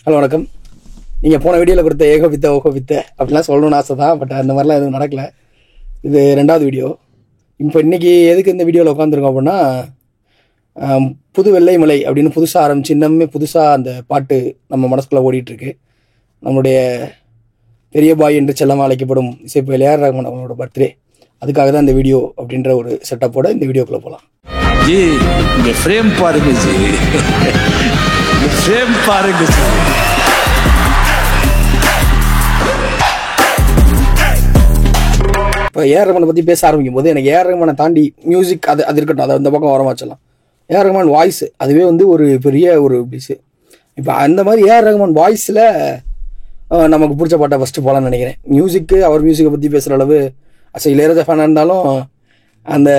Hello வணக்கம். நீங்கள் போன வீடியோவில் கொடுத்த ஏகோபித்த ஓகோபித்த அப்படிலாம் சொல்லணும்னு ஆசை தான். பட் அந்த மாதிரிலாம் எதுவும் நடக்கலை. இது 2வது வீடியோ. இப்போ இன்றைக்கி எதுக்கு இந்த வீடியோவில் உட்காந்துருக்கோம் அப்படின்னா, புது வெள்ளை மலை அப்படின்னு புதுசாக ஆரம்பிச்சு இன்னுமே புதுசாக அந்த பாட்டு நம்ம மனசுக்குள்ளே ஓடிட்டுருக்கு. நம்மளுடைய பெரிய பாய் என்று செல்லமாக அழைக்கப்படும் இசைப்பு ஏஆர் ரஹ்மான் அவங்களோட பர்த்டே. அதுக்காக தான் இந்த வீடியோ அப்படின்ற ஒரு செட்டப்போட இந்த வீடியோக்குள்ளே போகலாம். ஃப்ரேம் பாருங்க ஜி, ஃப்ரேம் பாருங்க ஜி. இப்போ ஏஆர் ரஹ்மானை பற்றி பேச ஆரம்பிக்கும் போது எனக்கு ஏஆர் ரஹ்மானை தாண்டி மியூசிக் அது இருக்கட்டும், அதை அந்த பக்கம் வரமாச்சலாம். ஏஆர் ரஹ்மான் வாய்ஸ் அதுவே வந்து ஒரு பெரிய ஒரு பிடிச்சு. இப்போ அந்த மாதிரி ஏஆர் ரஹ்மான் வாய்ஸில் நமக்கு பிடிச்ச பாட்டை ஃபஸ்ட்டு போகலான்னு நினைக்கிறேன். மியூசிக்கு அவர் மியூசிக்கை பற்றி பேசுகிற அளவு இளையராஜா ஃபேனாக இருந்தாலும் அந்த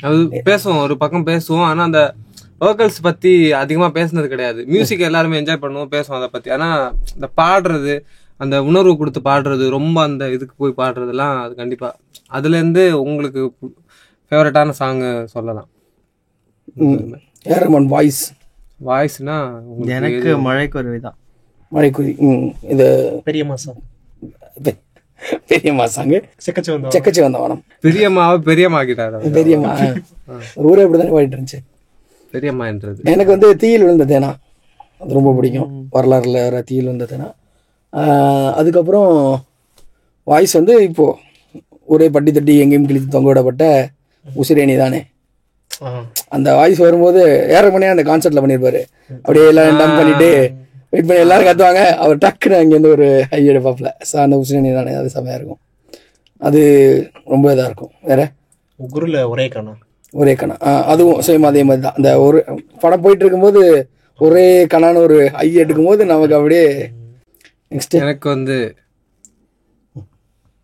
அது பேசுவோம், ஒரு பக்கம் பேசுவோம். ஆனால் அந்த வோக்கல்ஸ் பற்றி அதிகமாக பேசுனது கிடையாது. மியூசிக் எல்லாருமே என்ஜாய் பண்ணுவோம், பேசுவோம் அதை பற்றி. ஆனால் இந்த பாடுறது, அந்த உணர்வு கொடுத்து பாடுறது, ரொம்ப அந்த இதுக்கு போய் பாடுறதுலாம் அது கண்டிப்பாக அதுலேருந்து உங்களுக்கு ஃபேவரட்டான சாங்கு சொல்லலாம். ஏஆர் ரஹ்மான் வாய்ஸ்னா எனக்கு மழைக்குருவி தான். மழைக்குருவி. இது பெரியம்மா சாங், பெரியம்மா சாங்கு. செக்கச்சி வந்த வானம் பெரியம்மாவை பெரியம்மாக்கிட்டாரு. பெரியம்மா ஊரே அப்படி தானே பாடிட்டு இருந்துச்சு. பெரியம்மா என்றது எனக்கு வந்து தீயில் விழுந்த தேனா அது ரொம்ப பிடிக்கும். வரலாறுல வர தீயில் விழுந்த தேனா. அதுக்கப்புறம் வாய்ஸ் வந்து இப்போது ஒரே பட்டி தட்டி எங்கேயும் கிழித்து தொங்க விடப்பட்ட உசிரேணி தானே. அந்த வாய்ஸ் வரும்போது ஏஆர் ரஹ்மானே அந்த கான்சர்ட்டில் பண்ணியிருப்பாரு. அப்படியே எல்லாம் டம் பண்ணிட்டு வெயிட் பண்ணி எல்லாரும் கத்துவாங்க, அவர் டக்குன்னு அங்கேருந்து ஒரு ஹை எடுப்பாப்பில். அந்த உசிரேணி தானே, அது செம்மையாக இருக்கும். அது ரொம்ப இதாக இருக்கும். வேற குருல ஒரே கணா அதுவும் சேம் அதே மாதிரி தான். அந்த ஒரு படம் போயிட்டு இருக்கும்போது ஒரே கணான்னு ஒரு ஹை எடுக்கும்போது நமக்கு அப்படியே நெக்ஸ்ட் எனக்கு வந்து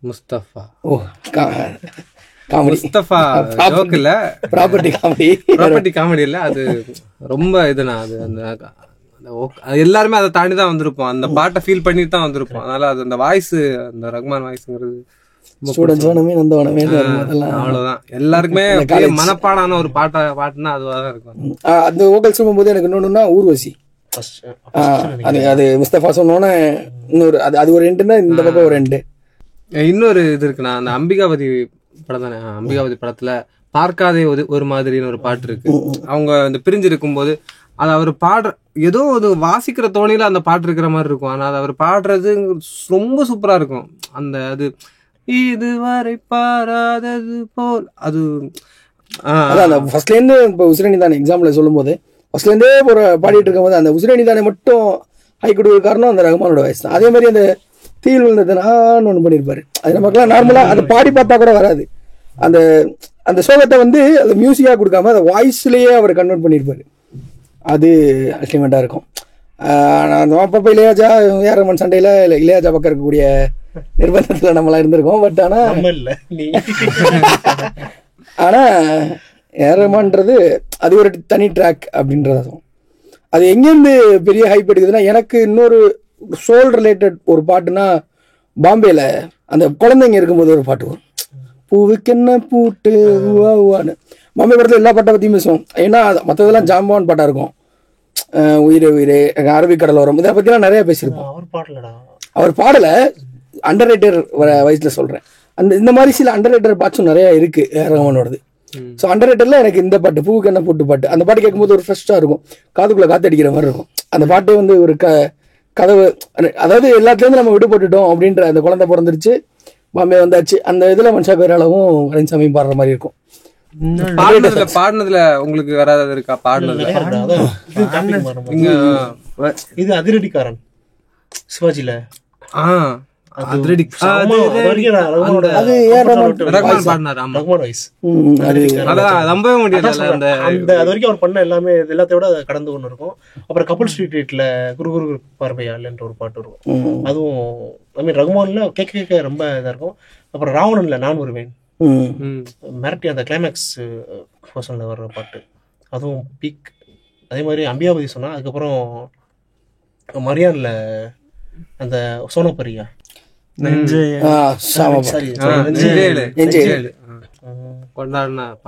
முஸ்தபா. ஓ காமெடி. முஸ்தபா ஜோக் இல்ல, ப்ராப்பர்ட்டி காமெடி இல்ல. அது ரொம்ப இதுனா அது அந்த எல்லாருமே அதை தாண்டி தான் வந்திருப்போம். அந்த பாட்டை ஃபீல் பண்ணிட்டு தான் வந்திருப்போம். அதனால அது அந்த வாய்ஸ், அந்த ரஹ்மான் வாய்ஸ்ங்கிறது அவ்வளவுதான். எல்லாருக்குமே மனப்பாடான ஒரு பாட்டுனா அதுவா தான் இருக்கும். அந்த வோக்கல் சொல்லும்போது எனக்கு இன்னொன்னுன்னா ஊர்வசி. அது முஸ்தபா சொன்னோன்னே இன்னொரு அது ஒரு எண்டுன்னா இந்த பக்கம் ஒரு எண்டு. இன்னொரு இது இருக்குண்ணா, அந்த அம்பிகாபதி படம் தானே, அம்பிகாபதி படத்துல பார்க்காதே ஒரு மாதிரின்னு ஒரு பாட்டு இருக்கு. அவங்க இந்த பிரிஞ்சு இருக்கும்போது அது அவர் பாடுற ஏதோ ஒரு வாசிக்கிற தோணியில அந்த பாட்டு இருக்கிற மாதிரி இருக்கும். ஆனா அது அவர் பாடுறது ரொம்ப சூப்பரா இருக்கும். அந்த அது இதுவரை பாராதது போல் அது ஃபர்ஸ்ட்லேருந்து இப்போ உசிரணி தானே எக்ஸாம்பிள் சொல்லும் போது ஃபர்ஸ்ட்லேருந்தே ஒரு பாடிட்டு இருக்கும் போது அந்த உசிரணி தானே மட்டும் ஹை கொடுக்க காரணம் அந்த ரஹ்மானோட வாய்ஸ் தான். அதே மாதிரி அந்த தீயில் விழுந்தது நான் ஒன்று பண்ணியிருப்பாரு. அது நமக்குலாம் நார்மலாக அதை பாடி பார்த்தா கூட வராது. அந்த அந்த சோகத்தை வந்து அந்த மியூசிக்காக கொடுக்காம அந்த வாய்ஸ்லேயே அவர் கன்வெர்ட் பண்ணியிருப்பாரு. அது அல்டிமேட்டாக இருக்கும். அந்த அப்பப்போ இளையராஜா ஏஆர் ரஹ்மான் சண்டையில் இளையராஜா பக்கம் இருக்கக்கூடிய நிர்பந்தத்தில் நம்மளாம் இருந்திருக்கோம். பட் ஆனால் ஏஆர் ரஹ்மான்றது அது ஒரு தனி ட்ராக் அப்படின்றதும். அது எங்கேருந்து பெரிய ஹைப் எடுக்குதுன்னா, எனக்கு இன்னொரு சோல் ரிலேட்டட் ஒரு பாட்டுனா பாம்பேல அந்த குழந்தைங்க இருக்கும்போது ஒரு பாட்டு வரும், பூவுக்கு என்ன பூட்டு ஊவான்னு. பாம்பே படத்தில் எல்லா பாட்டை பற்றியும் பேசுவோம். ஏன்னா மற்றதெல்லாம் ஜாம்பான் பாட்டாக இருக்கும். உயிரே உயிரே, அரபிக்கடலோரம், இதை பற்றிலாம் நிறையா பேசியிருப்போம். அவர் பாடலை அண்டர் ரைட்டர் வயசில் சொல்கிறேன். இந்த மாதிரி சில அண்டர் ரைட்டர் பாட்ஸும் நிறையா இருக்குது ஏஆர் ரஹ்மானோடது. ஸோ அண்டர் ரைட்டரில் எனக்கு இந்த பாட்டு பூவுக்கு என்ன பூட்டு பாட்டு, அந்த பாட்டு கேட்கும்போது ஒரு ஃப்ரெஷ்ஷாக இருக்கும், காதுக்குள்ளே காற்றடிக்கிற மாதிரி இருக்கும். அந்த பாட்டே வந்து ஒரு கதவு, அதாவது எல்லாத்துலேருந்து நம்ம விடுபட்டுட்டோம் அப்படின்ற அந்த குழந்தை பிறந்துருச்சு, பாம்பே வந்தாச்சு, அந்த இதில் மனுஷா பேராளவும் வரைஞ்சாமியும் பாடுற மாதிரி இருக்கும். பாடினதுல உங்களுக்கு வராது இருக்கா? பாடினது இது அதிரடிக்காரன் சிவாஜில அது வரைக்கும் அவர் பண்ண எல்லாமே எல்லாத்தையும் விட கடந்து ஒண்ணு இருக்கும். அப்புறம் கபில் ஸ்ட்ரீட்ல குரு பார்வையாளன்ற ஒரு பாட்டு இருக்கும். அதுவும் ஐ மீன் ரகுமான்ல கேட்க ரொம்ப இதா இருக்கும். அப்புறம் ராவணன்ல நான் வருவேன் மிரட்டி அந்த கிளைமேக்ஸ் போர்ஷன்ல வர்ற பாட்டு, அதுவும் பீக். அதே மாதிரி அம்பிகாபதி சொன்னா, அதுக்கப்புறம் மரியான்ல அந்த சோனப்பரியா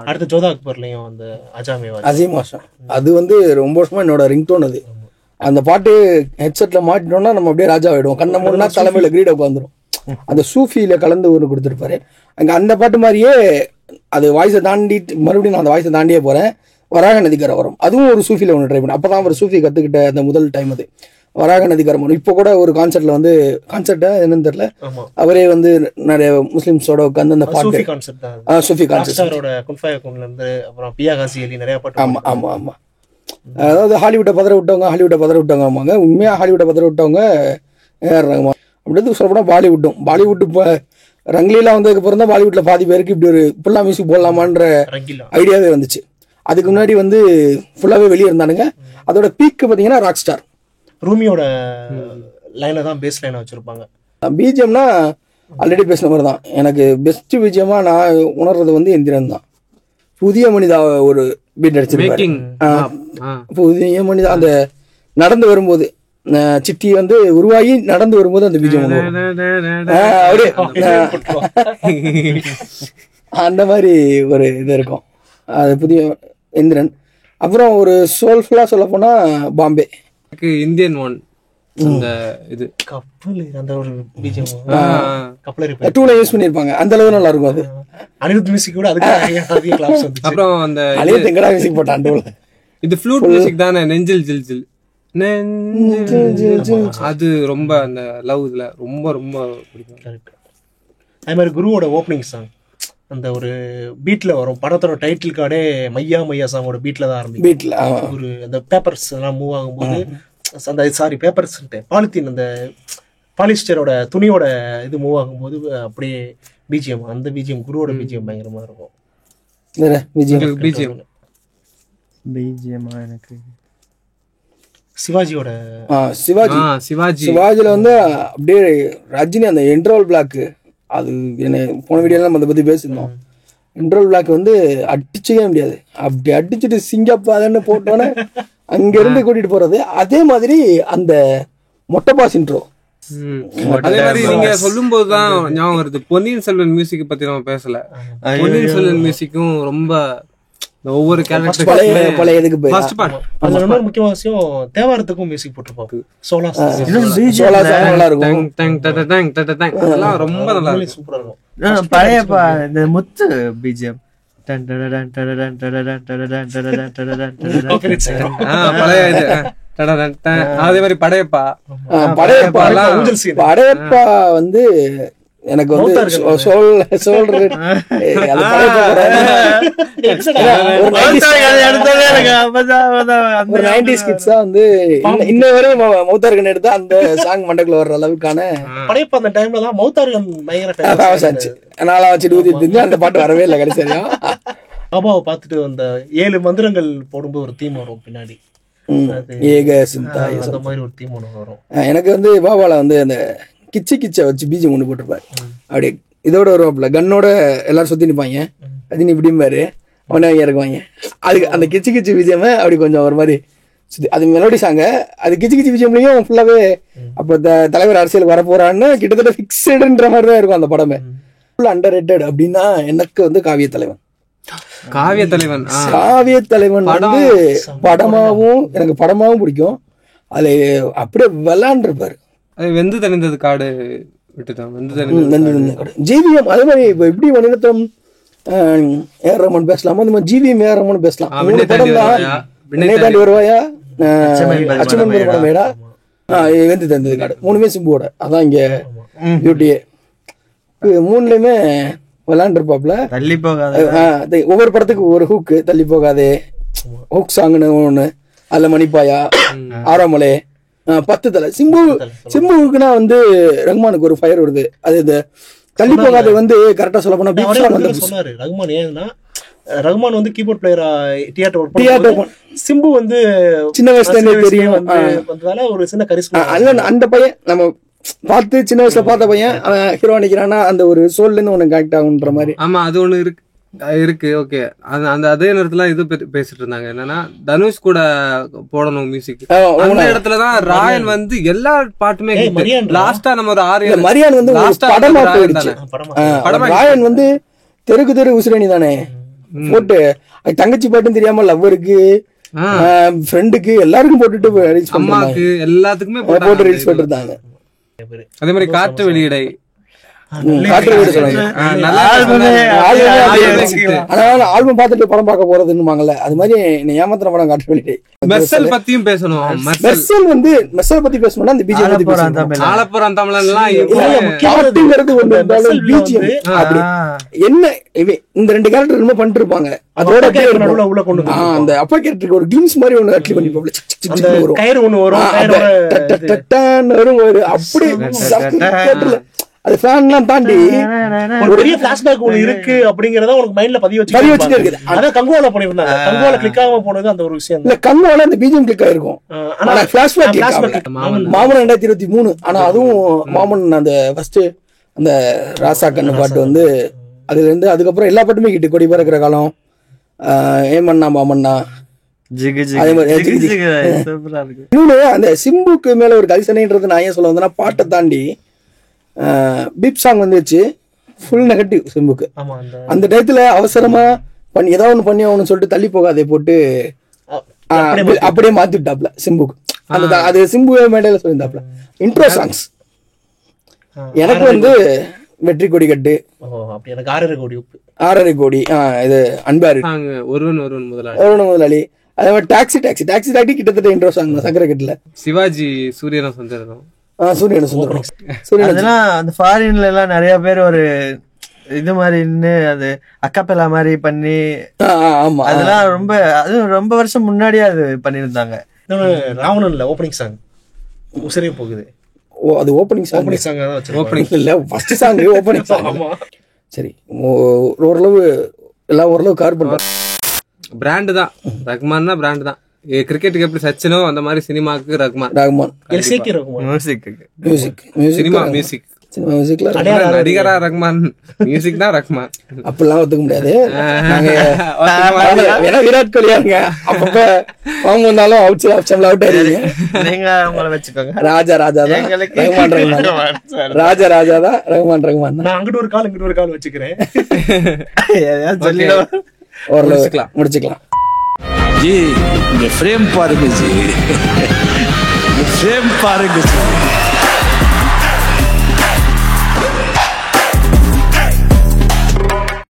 அடுத்த ஜோதா அக்பர்லயும் அந்த அஜாமே அசீம் ஆஷா, அது வந்து ரொம்ப வருஷமா என்னோட ரிங்டோன். அது அந்த பாட்டு ஹெட்செட்ல மாட்டிட்டோம்னா நம்ம அப்படியே ராஜா ஆயிடுவோம். கண்ணை மூணுனா தலைமையில கிரீட உட்காந்துரும். அந்த சூஃபியில கலந்து ஒன்று கொடுத்துருப்பாரு அங்க. அந்த பாட்டு மாதிரியே அது வாய்ஸை தாண்டிட்டு மறுபடியும் நான் அந்த வாய்ஸை தாண்டியே போறேன். வராக நதிக்கரை வரும், அதுவும் ஒரு சூஃபியில ஒன்று ட்ரை பண்ணேன். அப்பதான் அவர் சூஃபி கத்துக்கிட்ட அந்த முதல் டைம் அது வராக நதிக்கரை வரும். இப்போ கூட ஒரு கான்சர்ட்ல வந்து கான்சர்ட்டா என்னன்னு தெரியல, அவரே வந்து நிறைய முஸ்லிம்ஸோட உட்காந்து அந்த பாட்டு சூஃபி கான்சர்ட். ஆமா ஆமா ஆமா. அதாவது ஹாலிவுட்டை பதற விட்டவங்க உண்மையா ஹாலிவுட்டை பதற விட்டவங்க ஏஆர் ரஹ்மான். அப்படி சொல்லப்போனா பாலிவுட் இப்போ ரங்லீலாம் வந்ததுக்கு அப்புறம் தான் பாலிவுட்ல பாதி பேருக்கு இப்படி ஒரு ஃபுல்லா மியூசிக் போடலாமான்ற ஐடியாவே வந்துச்சு. அதுக்கு முன்னாடி வந்து ஃபுல்லாவே வெளியே இருந்தானுங்க. அதோட பீக்கு பாத்தீங்கன்னா ராக் ஸ்டார் ரூமியோட லைனை தான் பேஸ் லைனை வச்சிருப்பாங்க. பிஜிஎம்னா ஆல்ரெடி பேசின மாதிரி தான். எனக்கு பெஸ்ட் பிஜிஎம்மா நான் உணர்றது வந்து எந்திரன் தான். புதிய மனிதா ஒரு பீட் அடிச்சிருப்பாரு. புதிய மனிதா அந்த நடந்து வரும்போது சிட்டி வந்து உருவாகி நடந்து வரும்போது அந்த பிஜிஎம் அந்த மாதிரி ஒரு இது இருக்கும். அது புதிய எந்திரன். அப்புறம் ஒரு சோல்ஃபுல்லா சொல்ல போனா பாம்பே இந்தியன் ஒன் அந்த இது கப்பல் அந்த ஒரு பிஜிஎம் கப்பலரி டூல யூஸ் பண்ணிருப்பாங்க. அந்த அளவு நல்லா இருக்கும். அது அனிருத் மியூசிக் கூட அதுக்கு கிளாப்ஸ் வந்துச்சு. அப்புறம் அந்த அனிருத் எங்கடா மியூசிக் போட்டான் டூல. இது ஃப்ளூட் மியூசிக் தானே, நெஞ்சில் ஜில் ஜில் அது ரொம்ப அந்த லவ் இதுல ரொம்ப ரொம்ப பிடிக்கும். கரெக்ட். அதே மாதிரி குருவோட ஓப்பனிங் சாங் அந்த ஒரு பீட்ல வரும். படத்தோட டைட்டில் கார்டே மையா மையா சாங்கோட பீட்ல தான் ஆரம்பிக்கும். பீட்ல ஒரு அந்த பேப்பர்ஸ் எல்லாம் மூவ் ஆகும்போது அந்த பேப்பர்ஸ் பாலித்தீன் அந்த பாலிஸ்டரோட துணியோட இது மூவ் ஆகும்போது அப்படியே பிஜிஎம் அந்த பிஜிஎம் குருவோட பிஜிஎம் பயங்கரமா இருக்கும். எனக்கு சிவாஜியோட சிவாஜில வந்து அப்படியே ரஜினி அந்த இன்டர்வல் பிளாக், அது என்ன போன வீடியோல நம்ம அதை பத்தி பேசியிருந்தோம். இன்டர்வல் பிளாக் வந்து அடிச்சுக்கவே முடியாது. அப்படி அடிச்சுட்டு சிங்கப்பாதன்னு போட்டோன்னே அங்க இருந்து கூட்டிட்டு போறது. அதே மாதிரி அந்த மொட்டைபாஸ் இன்ட்ரோ அதே மாதிரி நீங்க சொல்லும் போதுதான் ஞாபகம் வருது, பொன்னியின் செல்வன் மியூசிக் பத்தி நம்ம பேசல. பொன்னியின் செல்வன் மியூசிக்கும் ரொம்ப ஒவ்வொரு கேரக்டர் பழைய இதுக்கு இன்னொரு முக்கியமான விஷயம், தேவாரத்துக்கும் மியூசிக் போட்டிருப்பாங்க. சோலா நல்லா இருக்கும். அதெல்லாம் ரொம்ப நல்லா இருக்கும், சூப்பரா இருக்கும். பழைய இந்த முத்து பிஜிஎம் பழைய இது. அதே மாதிரி படையப்பா வந்து எனக்கு வந்து இன்ன வரையும் மௌத்தார்கன் எடுத்தா அந்த சாங் மண்டக்குள்ள வர்ற அளவுக்கான படையப்பா அந்த டைம்ல தான் மௌத்தார்கன் பயங்கர நாளா வச்சுட்டு ஊத்திட்டு இருந்து அந்த பாட்டு வரவே இல்லை கடைசியா. பாபாவை பார்த்துட்டு அந்த 7 மந்திரங்கள் போடும்போது ஒரு தீம் வரும் பின்னாடி, ஏக சிந்தா அந்த மாதிரி ஒரு தீம் ஒன்று வரும். எனக்கு வந்து பாபால வந்து அந்த கிச்சை வச்சு பீஜம் ஒண்ணு போட்டிருப்பாரு. அப்படியே இதோட வருவாப்புல கண்ணோட எல்லாரும் சுத்தி நிப்பாங்க. அது இப்படிம்பாரு அவனே இறக்குவாங்க. அதுக்கு அந்த கிச்சு பீஜம் அப்படி கொஞ்சம் ஒரு மாதிரி சுத்தி அது மெலோடி சாங்க. அது கிச்சு பீஜம்லயும் ஃபுல்லாவே அப்ப தலைவர் அரசியலுக்கு வர போறான்னு கிட்டத்தட்ட பிக்ஸடுன்ற மாதிரி தான் இருக்கும் அந்த படமே. அண்டர் ரேட்டட் அப்படின்னா எனக்கு வந்து காவிய தலைவன் வந்து படமாவும் எனக்கு படமாவும் பிடிக்கும். அதுல அப்படியே விளாண்டுருப்பாரு. வெந்து தணிந்தது காடு ஜிவிஎம். அதே மாதிரி இப்ப எப்படி மணிரத்னம் ஏஆர் ரஹ்மான் பேசலாமோ அந்த மாதிரி ஜிவிஎம் ஏஆர் ரஹ்மான் பேசலாம். தாண்டி வருவாயா, அச்சமன் படம் வேடா, வெந்து தணிந்தது காடு, 3மே சிம்புவோட. அதான் இங்க பியூட்டியே. 3லயுமே விளாண்டுருப்பாப்ல. தள்ளி போகாத ஒவ்வொரு படத்துக்கு ஒரு ஹூக்கு, தள்ளி போகாதே ஹூக் சாங்னு ஒண்ணு, அதுல மணிப்பாயா, ஆறாமலை, 10 தலை. சிம்புவுக்குன்னா வந்து ரஹ்மானுக்கு ஒரு ஃபயர் வருது. அது இந்த தள்ளி போகாத வந்து கரெக்டா சொல்ல போனா சொன்னாரு ரஹ்மான். ஏன்னா ரஹ்மான் வந்து கீபோர்ட் பிளேயரா தியேட்டர், சிம்பு வந்து சின்ன வயசுல தெரியும் வந்ததால ஒரு சின்ன கரிஸ்மா. அந்த பையன் நம்ம பார்த்து சின்ன வயசுல பார்த்த பையன் அவன் ஹீரோ நினைக்கிறான்னா அந்த ஒரு சோல்ல இருந்து ஒண்ணு கனெக்ட் ஆகுன்ற மாதிரி. ஆமா, அது ஒண்ணு இருக்கு. ஓகே, அந்த அதே நேரத்துல இது பேசிட்டு இருந்தாங்க என்னன்னா தனுஷ் கூட போடணும் மியூசிக். அந்த இடத்துலதான் ராயன் வந்து எல்லா பாட்டுமே லாஸ்டா நம்ம ஒரு 6 மரியான் வந்து படமா போயிடுச்சு. ராயன் வந்து தெருக்கு உசுரணி தானே போட்டு தங்கச்சி பாட்டுன்னு தெரியாம லவ்வருக்கு ஃப்ரெண்டுக்கு எல்லாருக்கும் போட்டுட்டு ரீல்ஸ் அம்மாக்கு எல்லாத்துக்குமே போட்டு ரீல்ஸ் போட்டுருந்தாங்க. அதே மாதிரி காற்று வெளியிடை ஆல்பம் பார்த்துட்டு படம் பார்க்க போறதுன்னு அது மாதிரி ஏமாத்திர படம் காற்று வெளியிடை. மெர்சல் பத்தியும் பேசணும். மெர்சல் வந்து மெர்சல் பத்தி பேசணும்னா அந்த பிஜிஎம் பத்தி பேசணும். ஆலப்புறம் தமிழன்லாம் முக்கியமானது ஒன்று இருந்தாலும் பிஜிஎம் அப்படி என்ன இந்த 2 கேரக்டர் ரொம்ப பண்ணிட்டு இருப்பாங்க. அதோட அந்த அப்பா கேரக்டருக்கு ஒரு கிளிம்ஸ் மாதிரி ஒண்ணு அட்லி பண்ணி வரும் அப்படி அது ஃபேன்லாம் தாண்டி ஒரு பெரிய ஃபிளாஷ்பேக் ஒன்னு இருக்கு அப்படிங்கறத உங்களுக்கு மைண்ட்ல பதிய வச்சுட்டே இருக்குது. அத கங்குவால பண்ணிருந்தாங்க. கங்குவால கிளிக் ஆகாம போனது அந்த ஒரு விஷயம். இல்ல கங்குவால அந்த பிஜிஎம் கிளிக் ஆயிருக்கும். ஆனா ஃபிளாஷ்பேக் மாமன் 2023. ஆனா அதுவும் மாமன் அந்த ஃபர்ஸ்ட் அந்த ராசா கண்ணு பாட்டு வந்து அதுல இருந்து அதுக்கப்புறம் எல்லா பாட்டுமே கிட்டு கொடி பறக்கிற காலம், ஏமண்ணா மாமண்ணா, இன்னொன்னு அந்த சிம்புக்கு மேல ஒரு கரிசனைன்றது நான் ஏன் சொல்ல வந்தேன்னா பாட்டை தாண்டி பீப் சாங் வந்துச்சு ஃபுல் நெகட்டிவ் சிம்புக்கு. அந்த டயத்துல அவசரமா பண்ணி ஏதாவது ஒண்ணு பண்ணி அவனு சொல்லிட்டு தள்ளி போகாதே போட்டு அப்படியே மாத்திட்டாப்ல சிம்புக்கு. அந்த அது சிம்பு மேடையில சொல்லியிருந்தாப்ல. இன்ட்ரோ சாங்ஸ் எனக்கு வந்து வெற்றி கொடி கட்டு, 6.5 கோடி, இது அன்பாரு, ஒருவன் முதலாளி, அதே மாதிரி டாக்ஸி கிட்டத்தட்ட இன்ட்ரோ சாங் சக்கரை கட்டுல சிவாஜி சூரியனும் சந்திரனும் சூரியன் சுந்தரம் அதெல்லாம் அந்த ஃபாரின்ல எல்லாம் நிறைய பேர் ஒரு இது மாதிரின்னு அது அக்காப்பெல்லா மாதிரி பண்ணி அதெல்லாம் ரொம்ப வருஷம் முன்னாடியே அது பண்ணிருந்தாங்க. ராவணன்ல ஓப்பனிங் சாங் உசரே போகுது. ஓ அது ஓப்பனிங் சாங் தான் வச்சிருக்கோம். ஓப்பனிங் இல்ல ஃபர்ஸ்ட் சாங் ஓப்பனிங் சாங். சரி ஓரளவு எல்லாம் ஓரளவு கவர் பண்றாங்க. பிராண்ட் தான் ரஹ்மான்னா பிராண்ட் தான். கிரிக்கெட்டுக்கு எப்படி சச்சினோ அந்த மாதிரி சினிமாக்கு ரஹ்மான். மியூசிக்ல நடிகரா ரஹ்மான், மியூசிக் தான் ரஹ்மான். அப்படிலாம் ஒத்துக்க முடியாது. ஏன்னா விராட் கோலியாங்க அப்பப்ப அவங்க வந்தாலும் அவுட் ஆயிருங்க. ராஜா தான் ரஹ்மான். நான் அங்கிட்டு ஒரு கால் வச்சுக்கிறேன். முடிச்சுக்கலாம். जी ये फ्रेम पार्क जी, ये फ्रेम पार्क जी.